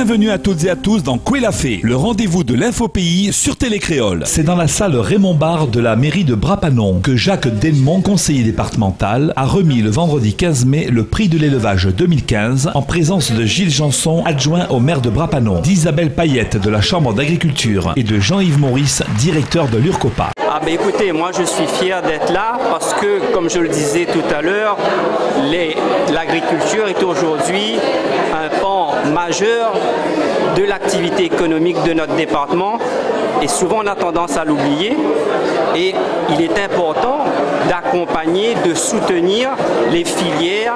Bienvenue à toutes et à tous dans Kouela Fait, le rendez-vous de l'infopays sur Télécréole. C'est dans la salle Raymond Barre de la mairie de Brapanon que Jacques Delmont, conseiller départemental, a remis le vendredi 15 mai le prix de l'élevage 2015 en présence de Gilles Janson, adjoint au maire de Brapanon, d'Isabelle Payette de la Chambre d'agriculture et de Jean-Yves Maurice, directeur de l'URCOPA. Ah ben écoutez, moi je suis fier d'être là parce que, comme je le disais tout à l'heure, l'agriculture est aujourd'hui un pan majeur de l'activité économique de notre département et souvent on a tendance à l'oublier et il est important d'accompagner, de soutenir les filières,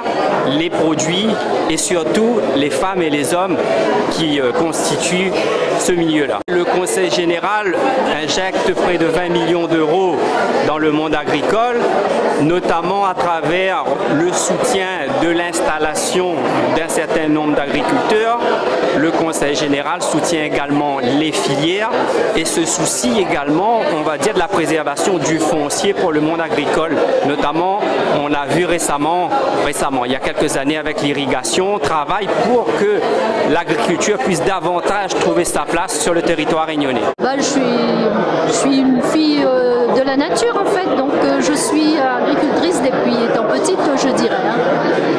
les produits et surtout les femmes et les hommes qui constituent ce milieu-là. Le Conseil général injecte près de 20 millions d'euros dans le monde agricole, notamment à travers le soutien de l'installation d'un certain nombre d'agriculteurs. Le Conseil général soutient également les filières et se soucie également, on va dire, de la préservation du foncier pour le monde agricole. Notamment, on a vu récemment, il y a quelques années avec l'irrigation, on travaille pour que l'agriculture puisse davantage trouver sa place sur le territoire réunionnais. Je suis une fille de la nature en fait, donc je suis agricultrice depuis étant petite, je dirais.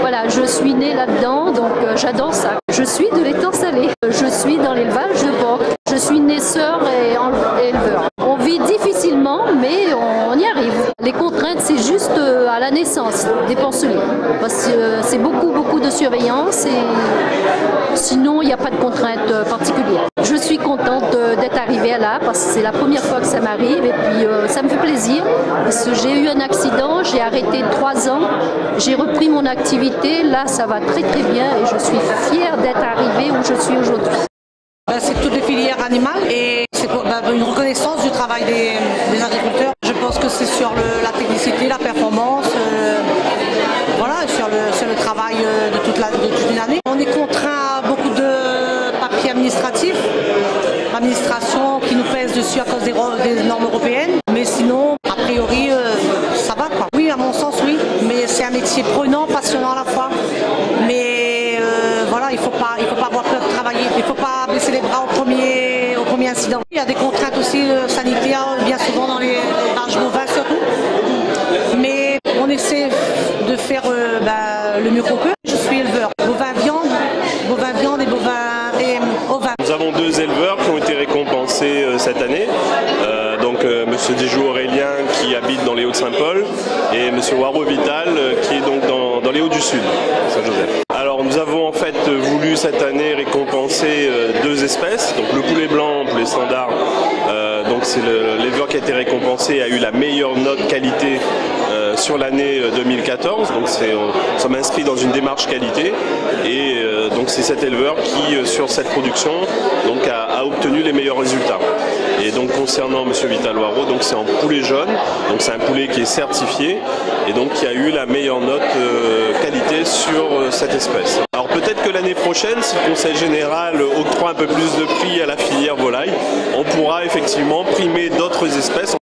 Voilà, je suis née là-dedans, donc j'adore ça. Je suis de l'étang salé, je suis dans l'élevage de porc, je suis naisseur et éleveur. On vit difficilement, mais on y arrive. Les contraintes, c'est juste à la naissance des porcelets, parce que c'est beaucoup de surveillance et sinon il n'y a pas de contraintes particulières. Je suis contente d'être arrivée là parce que c'est la première fois que ça m'arrive et puis ça me fait plaisir parce que j'ai eu un accident, j'ai arrêté 3 ans, j'ai repris mon activité, là ça va très bien et je suis fière d'être arrivée où je suis aujourd'hui. C'est toutes les filières animales et c'est une reconnaissance du travail des agriculteurs. Je pense que c'est sur la technicité, la performance, voilà, sur le travail de toute une année. On est contraint à beaucoup de papiers administratifs, l'administration qui nous pèse dessus à cause des normes européennes, mais sinon, a priori, ça va quoi. Oui, à mon sens, oui, mais c'est un métier prenant, passionnant à la fois. Mais voilà, il faut pas avoir peur de travailler, il ne faut pas baisser les bras au premier incident. Il y a des contraintes aussi sanitaires, bien souvent dans les élevages bovins surtout. Mais on essaie de faire le mieux qu'on peut. Je suis éleveur, bovin viande et bovin et ovin. Nous avons 2 éleveurs qui ont été récompensés cette année. Monsieur Dijou Aurélien qui habite dans les Hauts-de-Saint-Paul et Monsieur Waro Vital qui est donc dans les Hauts du Sud, Saint-Joseph. Alors nous avons en fait voulu cette année récompenser 2 espèces, donc le poulet blanc, poulet standard, donc c'est l'éleveur qui a été récompensé, a eu la meilleure note qualité sur l'année 2014, donc nous sommes inscrits dans une démarche qualité et donc c'est cet éleveur qui sur cette production donc a obtenu les meilleurs résultats. Et donc concernant Monsieur Vital Waro, donc c'est en poulet jaune, donc c'est un poulet qui est certifié et donc qui a eu la meilleure note qualité sur cette espèce. Alors peut-être que l'année prochaine, si le Conseil général octroie un peu plus de prix à la filière volaille, on pourra effectivement primer d'autres espèces.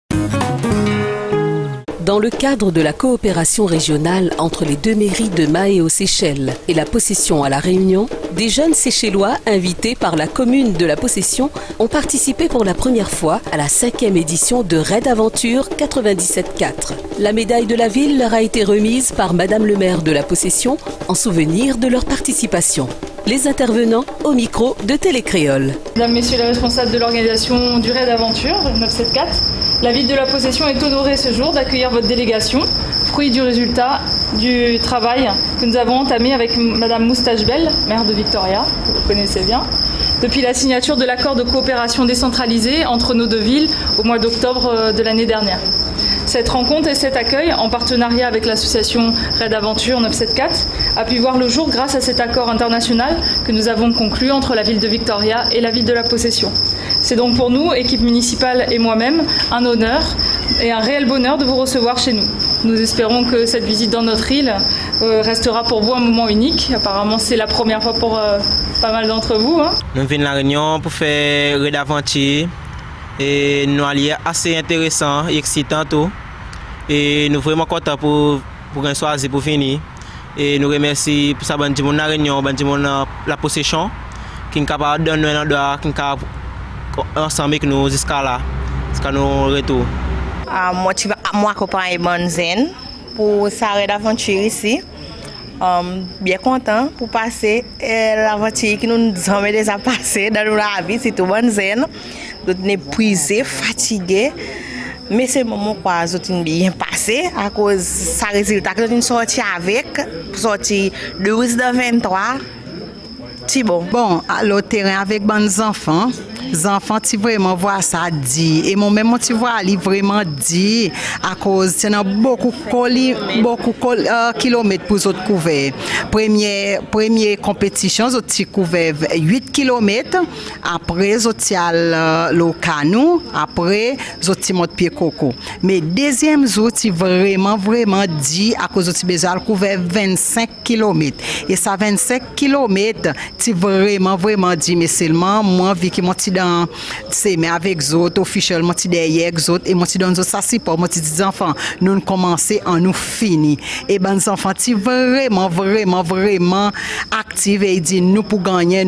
Dans le cadre de la coopération régionale entre les 2 mairies de Mahé aux Seychelles et la Possession à La Réunion, des jeunes Seychellois invités par la commune de la Possession ont participé pour la première fois à la 5e édition de Raid Aventure 97.4. La médaille de la ville leur a été remise par Madame le maire de la Possession en souvenir de leur participation. Les intervenants au micro de Télécréole. Mesdames, Messieurs les responsables de l'organisation du Raid Aventure 974, la ville de la Possession est honorée ce jour d'accueillir votre délégation, fruit du résultat du travail que nous avons entamé avec Madame Moustache Bell, maire de Victoria, que vous connaissez bien, depuis la signature de l'accord de coopération décentralisée entre nos 2 villes au mois d'octobre de l'année dernière. Cette rencontre et cet accueil, en partenariat avec l'association Raid Aventure 974, a pu voir le jour grâce à cet accord international que nous avons conclu entre la ville de Victoria et la ville de la Possession. C'est donc pour nous, équipe municipale et moi-même, un honneur et un réel bonheur de vous recevoir chez nous. Nous espérons que cette visite dans notre île restera pour vous un moment unique. Apparemment, c'est la première fois pour pas mal d'entre vous. Nous venons à La Réunion pour faire Raid Aventure. Et nous allions assez intéressant et excitant tout. Et nous sommes vraiment contents pour choisir pour finir. Et nous remercions pour ça, la Réunion, la Possession. qui est capable de donner un endroit qui est capable ensemble avec nous jusqu'à là, jusqu'à nos retours. Moi, accompagne Bonzen pour sa d'aventure ici. Bien content pour passer l'aventure qui nous a déjà passé dans la vie, c'est tout Bonzen. Nous sommes épuisés, fatigués. Mais c'est le moment où nous sommes bien passé à cause de sa résultat que nous sommes sortis avec, sorti 12 de 23. C'est bon. Bon, à le terrain avec les enfants, tu vraiment vois ça dit. Et moi-même, tu vois, il vraiment dit à cause il y a beaucoup de kilomètres pour autres couverts. Première compétition, ils couvert 8 kilomètres. Après, ils ont le canot. Après, ils ont pied coco. Mais deuxième jour, tu vraiment dit à cause de besoin de couvert 25 kilomètres. Et ça 25 kilomètres, tu vraiment dit, mais seulement moi, vu que moi, dans c'est mais avec les autres officiellement derrière les autres et moi dans les ça c'est pas moi dis enfants nous commencer en nous fini et ben les enfants ti vraiment actifs et dit nous pour gagner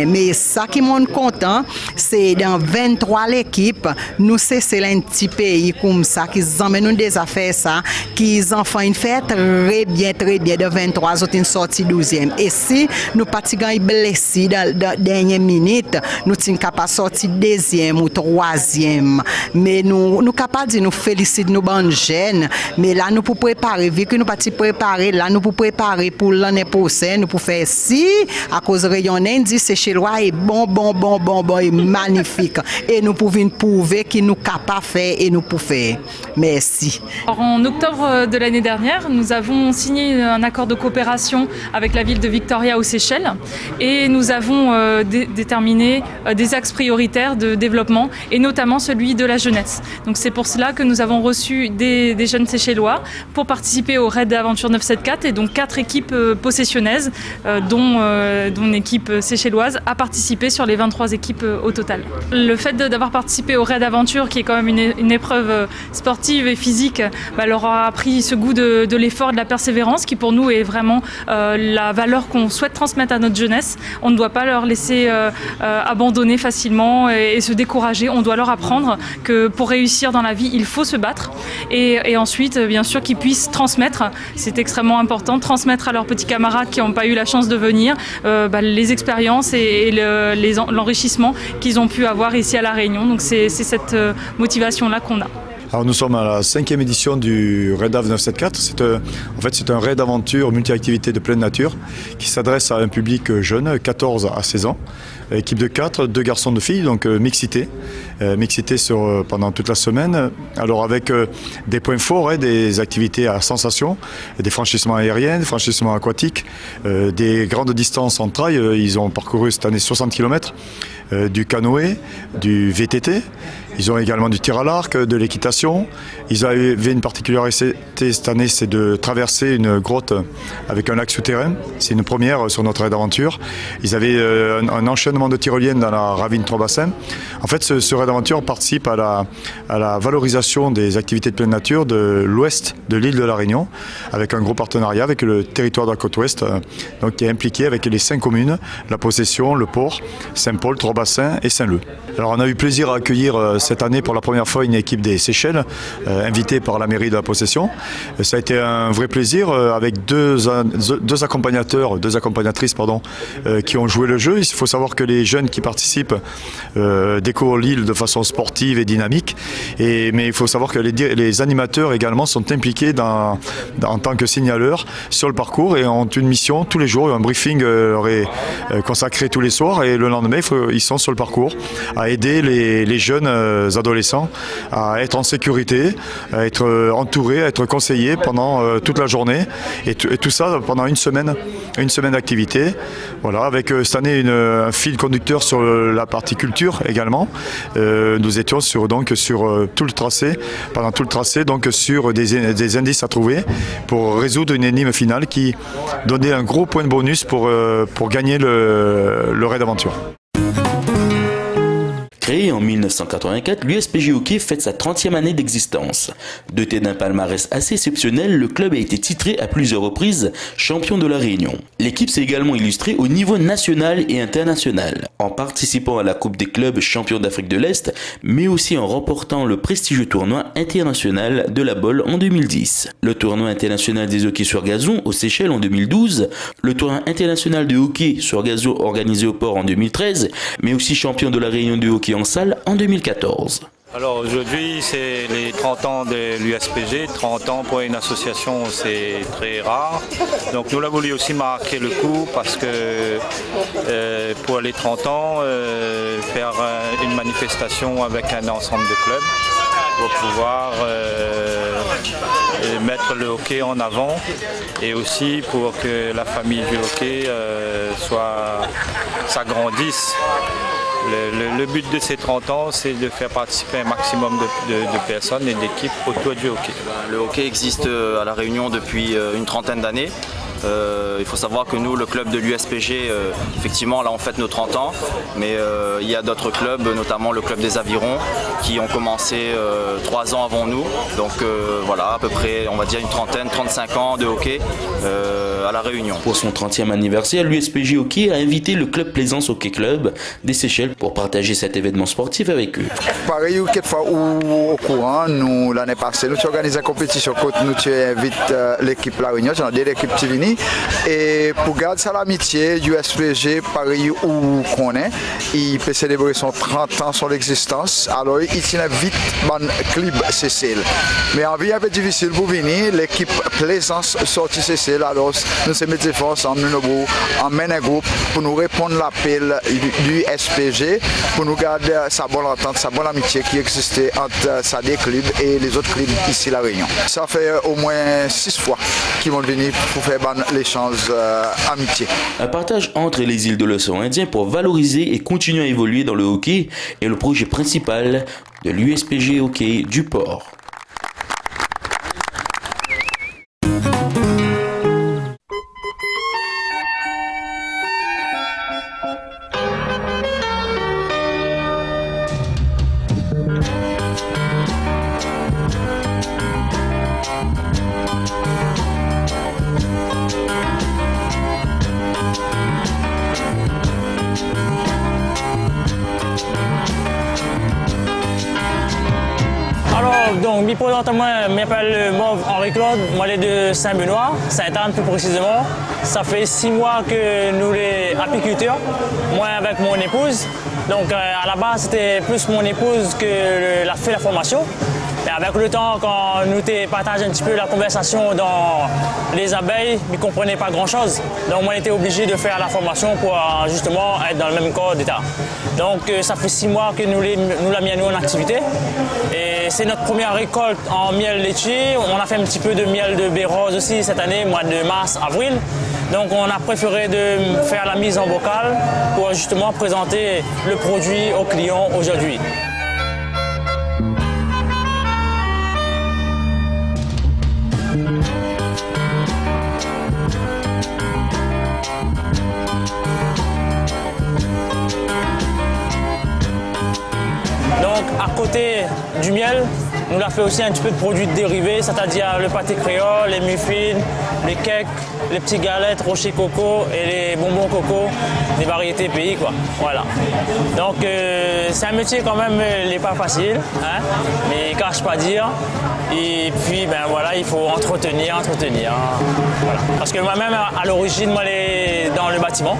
mais ça qui m'ont content c'est dans 23 l'équipe nous c'est un petit pays comme ça qui emmène nous des affaires ça qui les enfants ils fait très bien de 23 autres une sortie 12e et si nous partis blessés dans dernière minute nous sommes capables sortir deuxième ou troisième mais nous capables de nous féliciter nous bonnes jeunes mais là nous pour préparer vu que nous partis préparer là nous pour préparer pour l'année prochaine nous pour faire si à cause rayon dit c'est chez loi est bon et magnifique et nous pouvons prouver que nous capables faire et nous pour faire merci. Alors, en octobre de l'année dernière nous avons signé un accord de coopération avec la ville de Victoria aux Seychelles et nous avons déterminé des axes prioritaires de développement et notamment celui de la jeunesse. Donc c'est pour cela que nous avons reçu des jeunes Seychellois pour participer au raid d'aventure 974 et donc 4 équipes possessionnaises dont une équipe séchelloise a participé sur les 23 équipes au total. Le fait d'avoir participé au raid d'aventure qui est quand même une épreuve sportive et physique leur a appris ce goût de l'effort et de la persévérance qui pour nous est vraiment la valeur qu'on souhaite transmettre à notre jeunesse. On ne doit pas leur laisser abandonner facilement et se décourager. On doit leur apprendre que pour réussir dans la vie, il faut se battre. Et ensuite, bien sûr, qu'ils puissent transmettre. C'est extrêmement important, transmettre à leurs petits camarades qui n'ont pas eu la chance de venir les expériences et l'enrichissement qu'ils ont pu avoir ici à La Réunion. Donc c'est cette motivation-là qu'on a. Alors nous sommes à la 5e édition du Raid Av 974. C'est un raid d'aventure multi-activité de pleine nature qui s'adresse à un public jeune, 14 à 16 ans. Équipe de 4, 2 garçons, 2 filles, donc mixité. Mixité pendant toute la semaine. Alors avec des points forts, des activités à sensation, des franchissements aériens, des franchissements aquatiques, des grandes distances en trail. Ils ont parcouru cette année 60 km, du canoë, du VTT. Ils ont également du tir à l'arc, de l'équitation. Ils avaient une particularité cette année, c'est de traverser une grotte avec un lac souterrain. C'est une première sur notre raid d'aventure. Ils avaient un enchaînement de tyroliennes dans la ravine Trois-Bassins. En fait, ce raid d'aventure participe à la valorisation des activités de pleine nature de l'ouest de l'île de La Réunion, avec un gros partenariat avec le territoire de la côte ouest, donc qui est impliqué avec les 5 communes, la Possession, le Port, Saint-Paul, Trois-Bassins et Saint-Leu. Alors on a eu plaisir à accueillir cette année pour la première fois une équipe des Seychelles, invitée par la mairie de la Possession. Ça a été un vrai plaisir avec deux accompagnateurs, deux accompagnatrices qui ont joué le jeu. Il faut savoir que les jeunes qui participent découvrent l'île de façon sportive et dynamique. Mais il faut savoir que les animateurs également sont impliqués en tant que signaleurs sur le parcours et ont une mission tous les jours. Un briefing leur est consacré tous les soirs et le lendemain, ils sont sur le parcours à aider les jeunes adolescents à être en sécurité, à être entourés, à être conseillés pendant toute la journée et tout ça pendant une semaine d'activité. Voilà, avec cette année un fil conducteur sur la partie culture également. Nous étions sur tout le tracé, pendant tout le tracé, donc sur des indices à trouver pour résoudre une énigme finale qui donnait un gros point de bonus pour gagner le raid d'aventure. Créé en 1984, l'USPG Hockey fête sa 30e année d'existence. Doté d'un palmarès assez exceptionnel, le club a été titré à plusieurs reprises champion de la Réunion. L'équipe s'est également illustrée au niveau national et international, en participant à la Coupe des clubs champions d'Afrique de l'Est, mais aussi en remportant le prestigieux tournoi international de la Bolle en 2010. Le tournoi international des hockey sur gazon aux Seychelles en 2012, le tournoi international de hockey sur gazon organisé au port en 2013, mais aussi champion de la Réunion de hockey en salle en 2014. Alors aujourd'hui c'est les 30 ans de l'USPG, 30 ans pour une association c'est très rare. Donc nous l'avons voulu aussi marquer le coup parce que pour les 30 ans, faire une manifestation avec un ensemble de clubs pour pouvoir mettre le hockey en avant et aussi pour que la famille du hockey s'agrandisse. Le but de ces 30 ans, c'est de faire participer un maximum de personnes et d'équipes autour du hockey. Le hockey existe à La Réunion depuis une trentaine d'années. Il faut savoir que nous, le club de l'USPG, effectivement, là on fête nos 30 ans, mais il y a d'autres clubs, notamment le club des Avirons, qui ont commencé 3 ans avant nous. Donc voilà, à peu près, on va dire une trentaine, 35 ans de hockey à La Réunion. Pour son 30e anniversaire, l'USPG Hockey a invité le club Plaisance Hockey Club des Seychelles pour partager cet événement sportif avec eux. Pareil, quelquefois au courant, nous l'année passée, nous avons organisé une compétition contre nous, tu invites l'équipe La Réunion, j'en ai dit l'équipe Tivini. Et pour garder ça l'amitié, l'USPG, pareil où qu'on est, il peut célébrer son 30 ans son existence, alors il tient vite le club Seychelles. Mais en vie un peu difficile pour venir, l'équipe Plaisance sortie Seychelles, alors nous sommes mis ensemble, nous emmènons un groupe pour nous répondre à l'appel du SPG, pour nous garder sa bonne entente, sa bonne amitié qui existait entre sa des clubs et les autres clubs ici à La Réunion. Ça fait au moins 6 fois qu'ils vont venir pour faire l'échange amitié. Un partage entre les îles de l'océan Indien pour valoriser et continuer à évoluer dans le hockey est le projet principal de l'USPG Hockey du port. Donc, présentement, je m'appelle Mauve Henri-Claude, moi je suis de Saint-Benoît, Sainte-Anne plus précisément. Ça fait 6 mois que nous les apiculteurs, moi avec mon épouse. Donc à la base, c'était plus mon épouse qui a fait la formation. Et avec le temps, quand nous partagé un petit peu la conversation dans les abeilles, ils ne comprenaient pas grand-chose. Donc moi, j'étais obligé de faire la formation pour justement être dans le même corps d'État. Donc ça fait 6 mois que nous la mis en activité. Et c'est notre première récolte en miel laitier. On a fait un petit peu de miel de baie rose aussi cette année, mois de mars, avril. Donc on a préféré de faire la mise en bocal pour justement présenter le produit aux clients aujourd'hui. Donc à côté du miel, nous avons fait aussi un petit peu de produits dérivés, c'est-à-dire le pâté créole, les muffins, les cakes, les petites galettes, rocher coco et les bonbons coco, des variétés pays quoi. Voilà. Donc c'est un métier quand même, il n'est pas facile, hein, mais il ne cache pas dire. Et puis ben voilà, il faut entretenir. Voilà. Parce que moi-même à l'origine, moi, elle est dans le bâtiment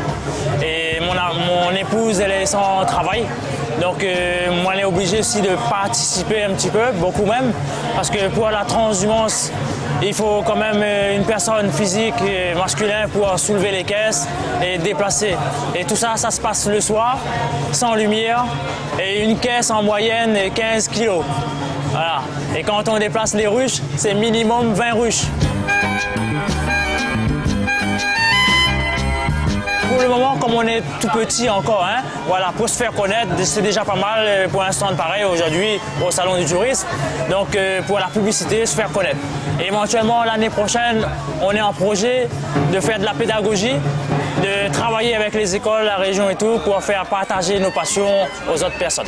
et mon épouse, elle est sans travail. Donc moi, on est obligé aussi de participer un petit peu, beaucoup même, parce que pour la transhumance, il faut quand même une personne physique et masculine pour soulever les caisses et déplacer. Et tout ça, ça se passe le soir, sans lumière, et une caisse en moyenne 15 kilos. Voilà. Et quand on déplace les ruches, c'est minimum 20 ruches. Pour le moment, comme on est tout petit encore, hein, voilà, pour se faire connaître, c'est déjà pas mal pour un stand pareil aujourd'hui au Salon du Tourisme. Donc pour la publicité, se faire connaître. Et éventuellement, l'année prochaine, on est en projet de faire de la pédagogie, de travailler avec les écoles, la région et tout pour faire partager nos passions aux autres personnes.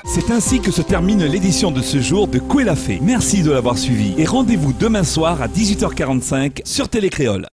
C'est ainsi que se termine l'édition de ce jour de Koué l'a fait. Merci de l'avoir suivi et rendez-vous demain soir à 18h45 sur Télé Créole.